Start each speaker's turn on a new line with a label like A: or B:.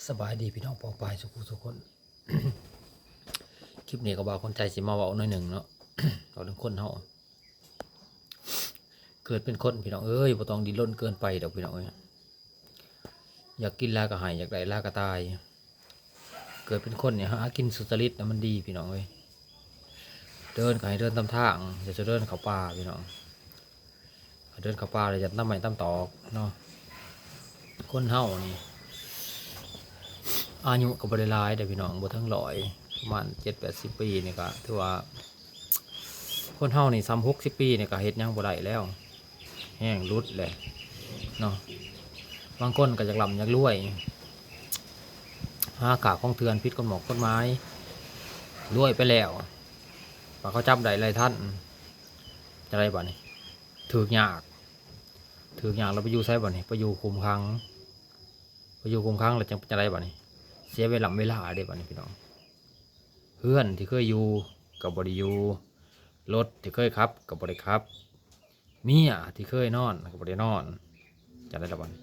A: สบายดีพี่น้องปองปายสุขคน คลิปนี้ก็บอกคนใจสิมาเว้าหน่อยหนึ่งเนาะ เราถึงคนเฮาเกิดเป็นคนพี่น้องเอ้ยบ่ต้องดิ้นรนเกินไปดอกพี่น้องเอ้ยอยากกินลาก็หายอยากได้ลาก็ตายเกิดเป็นคนเนี่ยหากินสุจริตนะมันดีพี่น้องเอ้ยเดินก็ให้เดินตามทางอย่าจะเดินเข้าป่าพี่น้องเดินเข้าป่าเลยจะตามไม้ตามตอกเนาะคนเฮานี่อายุก็บ่ได้หลายเด้อพี่น้องบ่ถึง100ประมาณ70-80 ปีนี่ก็ถือว่าคนเฮานี่30-60 ปีนี่ก็เฮ็ดหยังบ่ได้แล้วแห้งรุดเลยเนาะบางคนก็อยากร่ำอยากรวยหาขาของเถื่อนผิดกฎหมายรวยไปแล้วว่าเขาจับได้หลายท่านจะได้บ่นี่ถูกยากแล้วไปอยู่ไสบ่นี่ไปอยู่คุมขังแล้วจังจะได้บ่นี่เสียเวลาเด้บ่นี่พี่น้องเพื่อนที่เคยอยู่ก็บ่ได้อยู่รถที่เคยขับก็บ่ได้ขับเมียที่เคยนอนก็บ่ได้นอนจะได้ละบ่นี่